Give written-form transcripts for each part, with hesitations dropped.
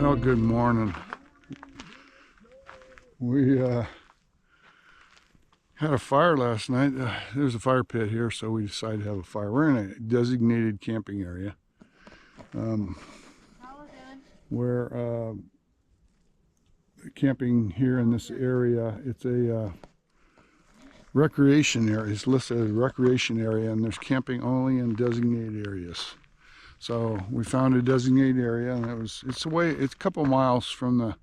Well, good morning. We had a fire last night. There's a fire pit here, so we decided to have a fire. We're in a designated camping area where camping here in this area, it's a recreation area. It's listed as a recreation area, and there's camping only in designated areas. So we found a designated area, and it's a couple miles from the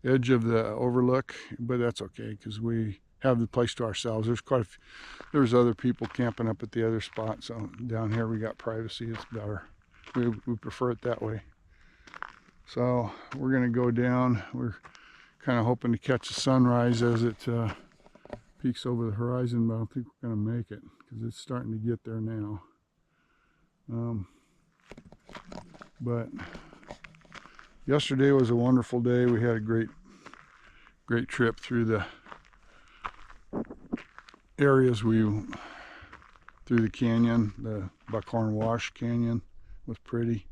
edge of the overlook, but that's okay because we have the place to ourselves. There's other people camping up at the other spot, so down here we got privacy. It's better. We prefer it that way. So we're gonna go down. We're kind of hoping to catch the sunrise as it peaks over the horizon, but I don't think we're gonna make it because it's starting to get there now. But yesterday was a wonderful day. We had a great trip through the areas through the canyon. The Buckhorn Wash Canyon was pretty.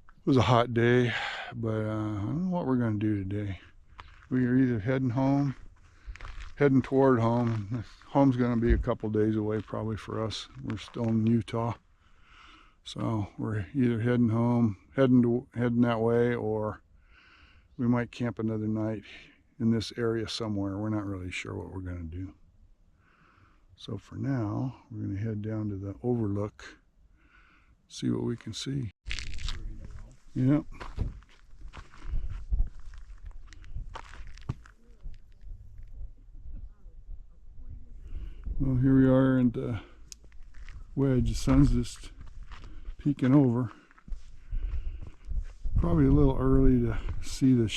It was a hot day, but I don't know what we're going to do today. We are either heading toward home. Home's going to be a couple days away probably for us. We're still in Utah. So we're either heading home, heading that way, or we might camp another night in this area somewhere. We're not really sure what we're going to do. So for now, we're going to head down to the overlook, see what we can see. Yep. Well, here we are in the wedge. The sun's just peeking over. Probably a little early to see the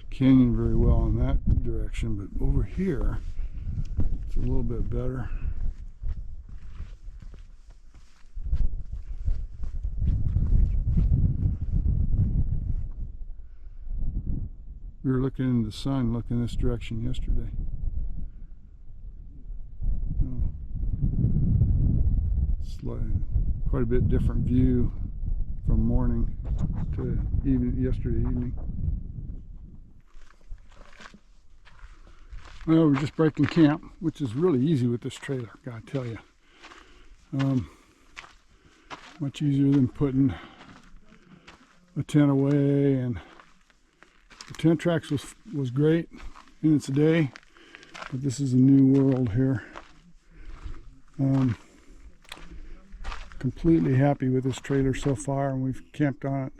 canyon very well in that direction, but over here it's a little bit better. We were looking in the sun, looking this direction yesterday. It's like quite a bit different view from morning to yesterday evening. Well, we're just breaking camp, which is really easy with this trailer, gotta tell you. Much easier than putting a tent away, and the tent tracks was great in its day, but this is a new world here. Completely happy with this trailer so far, and we've camped on it.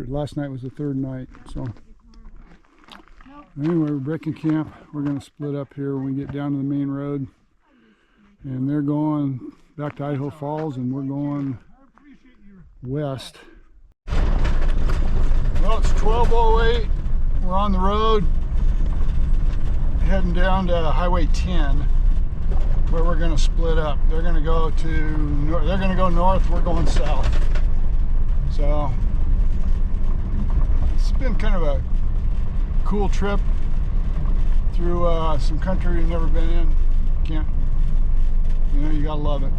Last night was the third night. So anyway, we're breaking camp. We're going to split up here when we get down to the main road, and they're going back to Idaho Falls and we're going west. Well, it's 12:08. We're on the road heading down to Highway 10, where we're going to split up. They're going to go north, we're going south. So it's been kind of a cool trip through some country we've never been in. You gotta love it.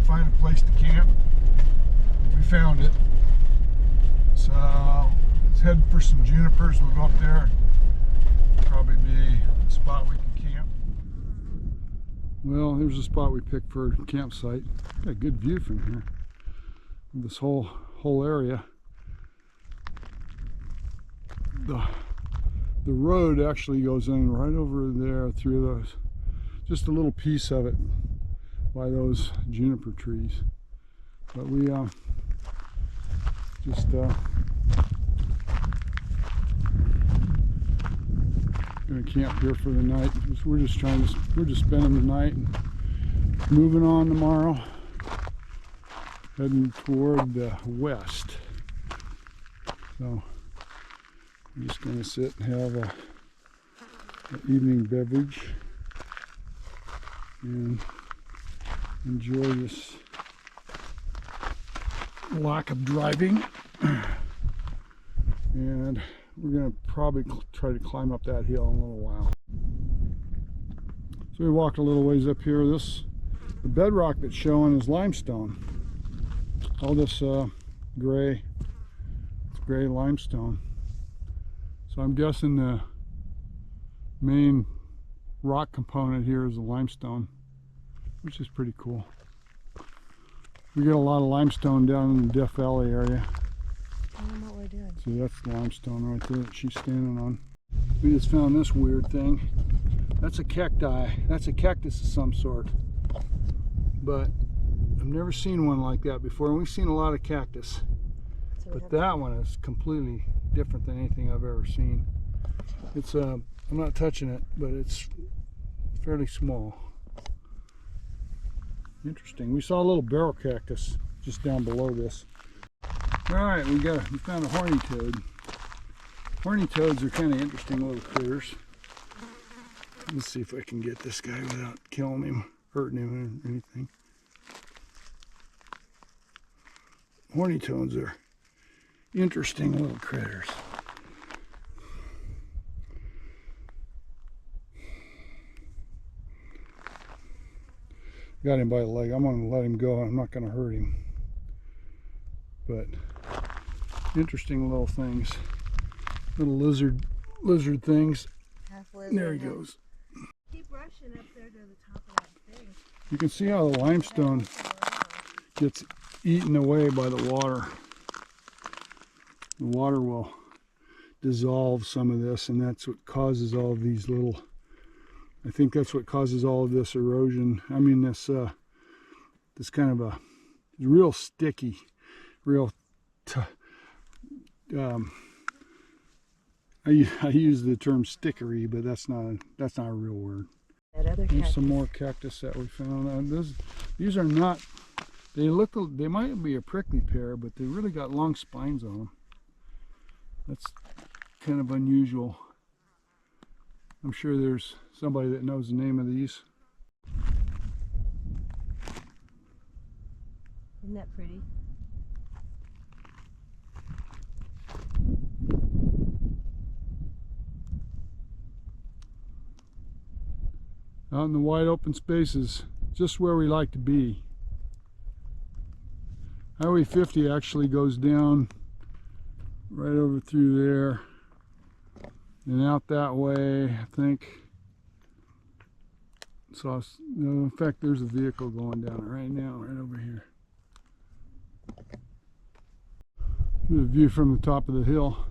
Find a place to camp. We found it. So let's head for some junipers. We'll go up there. Probably be a spot we can camp. Well, here's a spot we picked for a campsite. Got a good view from here. This whole area. The The road actually goes in right over there through those, just a little piece of it by those juniper trees. But we just gonna camp here for the night. We're just spending the night and moving on tomorrow, heading toward the west. So I'm just gonna sit and have an evening beverage and enjoy this lack of driving. And we're going to probably try to climb up that hill in a little while. So we walked a little ways up here. The bedrock that's showing is limestone. All this gray, it's gray limestone. So I'm guessing the main rock component here is the limestone, which is pretty cool. We get a lot of limestone down in the Death Valley area. I don't know what we're doing. See, that's the limestone right there that she's standing on. We just found this weird thing. That's a cacti. That's a cactus of some sort. But I've never seen one like that before. And we've seen a lot of cactus. So But that one is completely different than anything I've ever seen. It's I'm not touching it, but it's fairly small. Interesting. We saw a little barrel cactus just down below this. All right, we found a horny toad. Horny toads are kind of interesting little critters. Let's see if I can get this guy without killing him, hurting him, or anything. Horny toads are interesting little critters. Got him by the leg. I'm going to let him go. I'm not going to hurt him. But interesting little things. Little lizard things. There he goes. Keep rushing up there to the top of that thing. You can see how the limestone gets eaten away by the water. The water will dissolve some of this, and that's what causes all of these little, I think that's what causes all of this erosion. I mean, this kind of a real sticky, real I use the term stickery, but that's not a real word. That other Here's some more cactus that we found. These are not, they might be a prickly pear, but they really got long spines on them. That's kind of unusual. I'm sure there's somebody that knows the name of these. Isn't that pretty? Out in the wide open spaces, just where we like to be. Highway 50 actually goes down right over through there and out that way, I think. So, no, in fact, there's a vehicle going down it right now, right over here. Here's a view from the top of the hill.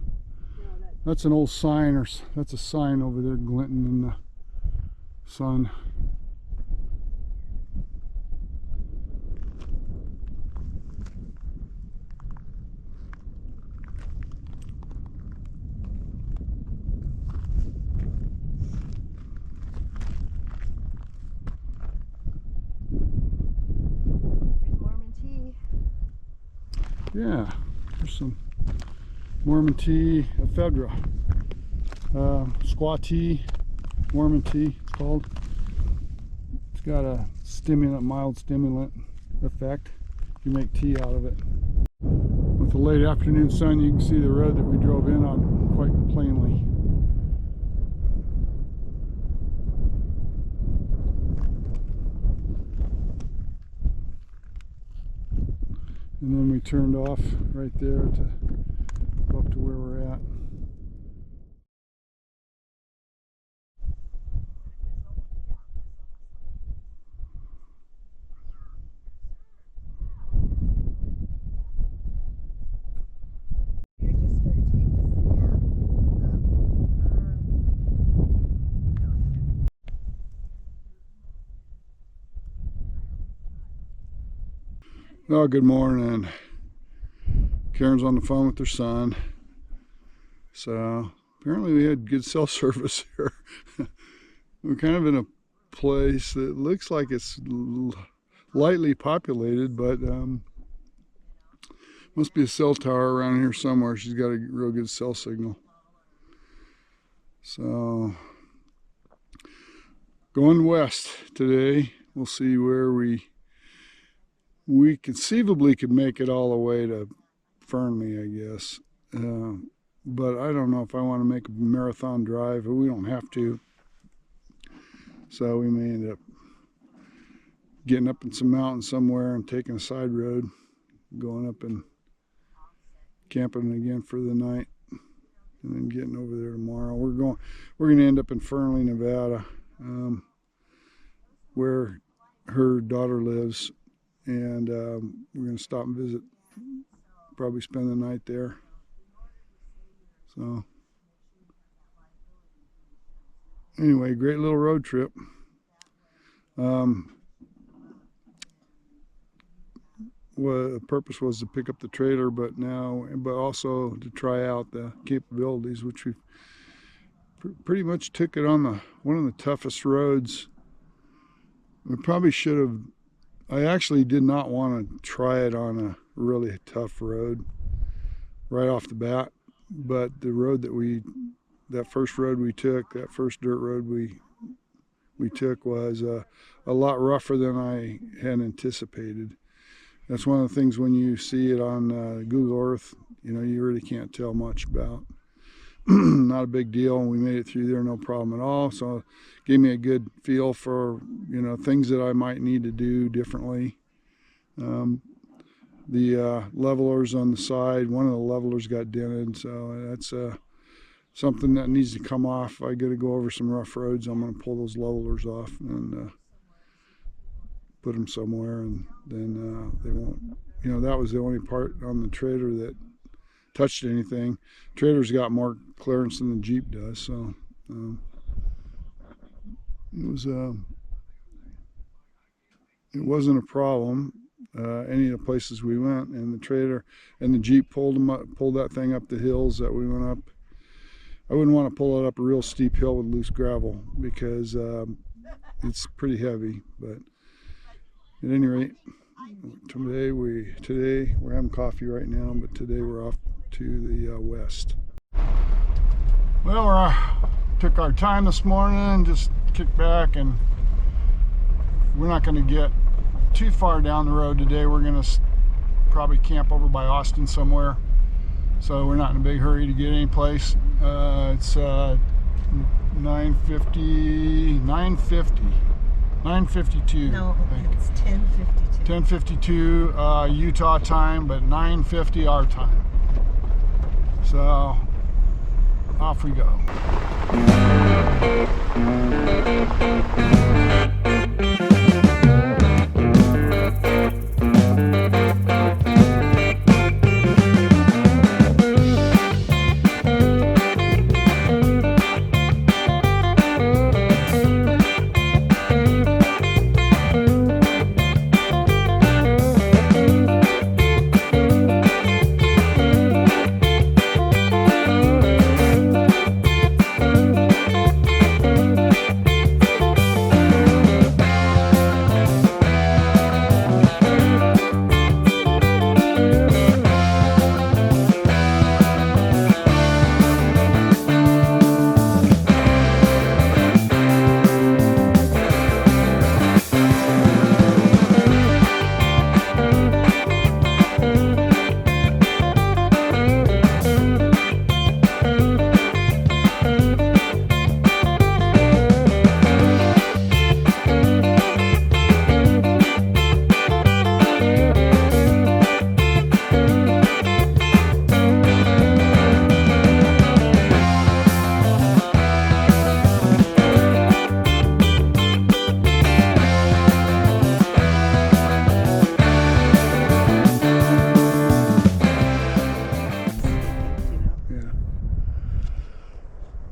That's an old sign, or that's a sign over there glinting in the sun. There's Mormon tea. Yeah, there's some Mormon tea, ephedra, squaw tea, Mormon tea it's called. It's got a stimulant, mild stimulant effect if you make tea out of it. With the late afternoon sun, you can see the road that we drove in on quite plainly. And then we turned off right there to go up to where we're at. You're just going to take a snap of her Oh, good morning. Karen's on the phone with her son. So apparently we had good cell service here. We're kind of in a place that looks like it's lightly populated, but must be a cell tower around here somewhere. She's got a real good cell signal. So going west today. We'll see where we conceivably could make it all the way to Fernley, I guess. But I don't know if I want to make a marathon drive, or we don't have to. So we may end up getting up in some mountain somewhere and taking a side road, going up and camping again for the night, and then getting over there tomorrow. We're going to end up in Fernley, Nevada, where her daughter lives, and we're going to stop and visit, probably spend the night there. So anyway, great little road trip. The purpose was to pick up the trailer, but also to try out the capabilities, which we pretty much took it on one of the toughest roads. We probably should have. I actually did not want to try it on a really tough road right off the bat, but the road that first road we took, that first dirt road we took, was a lot rougher than I had anticipated. That's one of the things when you see it on Google Earth, you really can't tell much about. Not a big deal, and we made it through there no problem at all. So it gave me a good feel for things that I might need to do differently. The levelers on the side, one of the levelers got dented, so that's something that needs to come off. I got to go over some rough roads. I'm going to pull those levelers off and put them somewhere, and then they won't. That was the only part on the trailer that touched anything. Trailer's got more clearance than the Jeep does, so it wasn't a problem any of the places we went, and the trailer and the Jeep pulled that thing up the hills that we went up. I wouldn't want to pull it up a real steep hill with loose gravel, because it's pretty heavy. But at any rate, today we're having coffee right now, but today we're off to the west. Well, we took our time this morning, just kicked back, and we're not going to get too far down the road today. We're going to probably camp over by Austin somewhere, so we're not in a big hurry to get any place. It's 9:52. No, it's 10:52. 10:52 Utah time, but 9:50 our time. So off we go.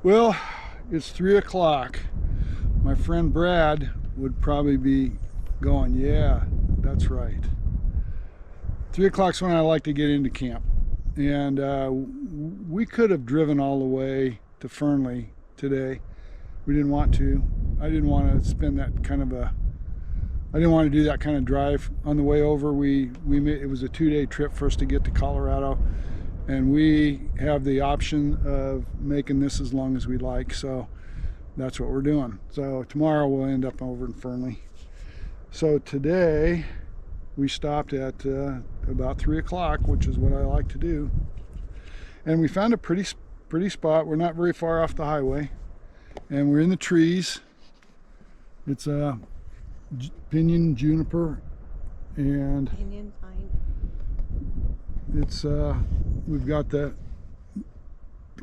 Well, it's 3 o'clock. My friend Brad would probably be going, yeah, that's right. 3 o'clock's when I like to get into camp. And we could have driven all the way to Fernley today. We didn't want to. I didn't want to spend that kind of a, I didn't want to do that kind of drive on the way over. We made, it was a 2-day trip for us to get to Colorado, and we have the option of making this as long as we like, so that's what we're doing. So tomorrow we'll end up over in Fernley. So today we stopped at about 3 o'clock, which is what I like to do, and we found a pretty spot. We're not very far off the highway, and we're in the trees. It's a pinyon juniper, and Pinyon pine. it's we've got the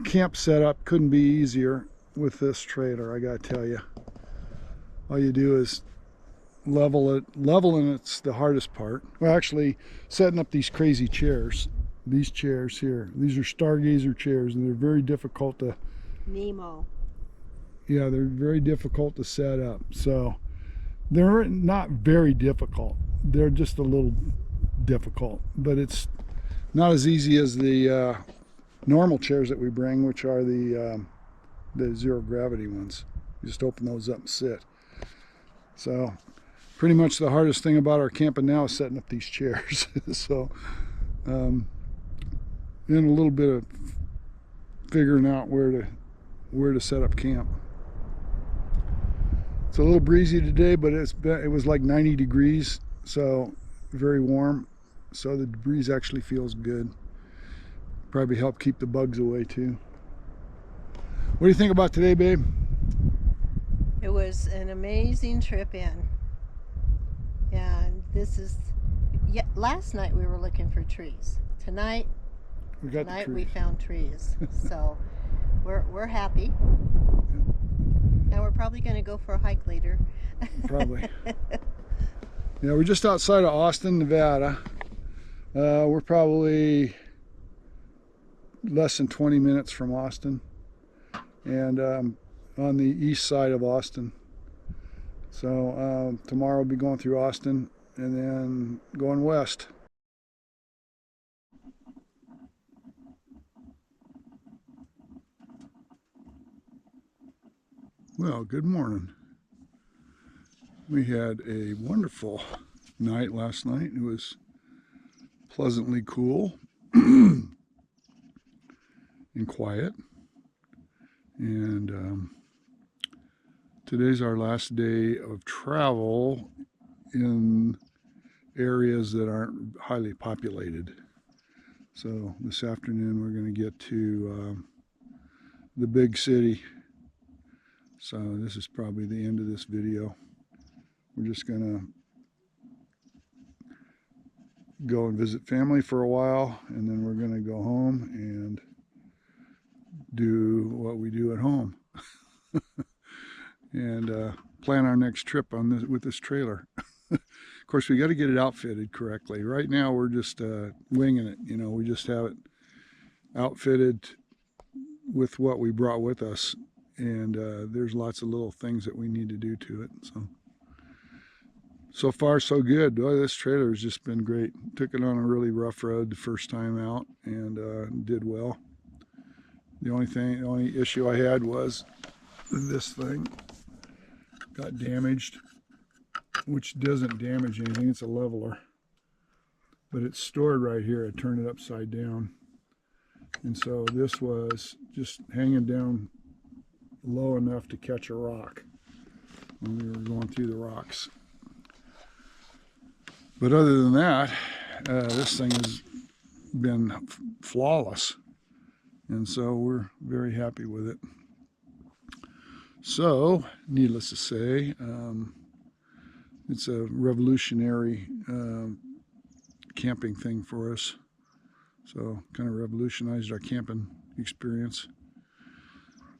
camp set up. Couldn't be easier with this trailer, I gotta tell you. All you do is level it. Leveling it's the hardest part. Well, actually, setting up these crazy chairs. These chairs here, these are Stargazer chairs, and they're very difficult to, Nemo. yeah, they're very difficult to set up. So they're not very difficult, they're just a little difficult, but it's not as easy as the normal chairs that we bring, which are the zero gravity ones. You just open those up and sit. So pretty much the hardest thing about our camping now is setting up these chairs. So then a little bit of figuring out where to set up camp. It's a little breezy today, but it was like 90 degrees, so very warm. So the breeze actually feels good. Probably help keep the bugs away too. What do you think about today, babe? It was an amazing trip in. And this is, yeah, last night we were looking for trees. Tonight we found trees. So we're happy. And we're probably going to go for a hike later. Probably. Yeah, we're just outside of Austin, Nevada. We're probably less than 20 minutes from Austin, and on the east side of Austin. So tomorrow we'll be going through Austin and then going west. Well, good morning. We had a wonderful night last night. It was pleasantly cool and quiet. And today's our last day of travel in areas that aren't highly populated. So this afternoon we're going to get to the big city. So this is probably the end of this video. We're just gonna go and visit family for a while, and then we're gonna go home and do what we do at home. And plan our next trip on this with this trailer. Of course, we got to get it outfitted correctly. Right now we're just winging it, you know. We just have it outfitted with what we brought with us, and there's lots of little things that we need to do to it. So far so good. Boy, this trailer has just been great. Took it on a really rough road the first time out, and did well. The only issue I had was this thing got damaged, which doesn't damage anything. It's a leveler, but it's stored right here. I turned it upside down, and so this was just hanging down low enough to catch a rock when we were going through the rocks. But other than that, this thing has been flawless, and so we're very happy with it. So, needless to say, it's a revolutionary camping thing for us. So, kind of revolutionized our camping experience.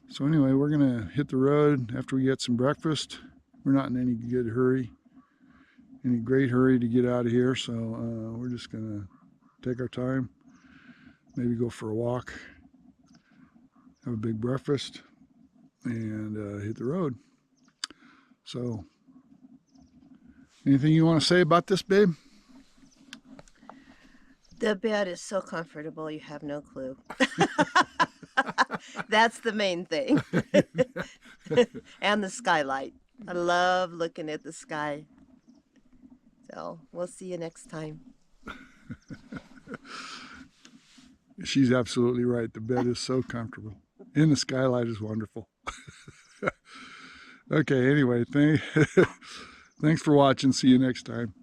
So anyway, we're gonna hit the road after we get some breakfast. We're not in any good hurry, any great hurry to get out of here. So we're just gonna take our time, maybe go for a walk, have a big breakfast, and hit the road. So, anything you want to say about this, babe? The bed is so comfortable, you have no clue. That's the main thing. And the skylight. I love looking at the sky. So we'll see you next time. She's absolutely right. The bed is so comfortable. And the skylight is wonderful. Okay, anyway, thanks for watching. See you next time.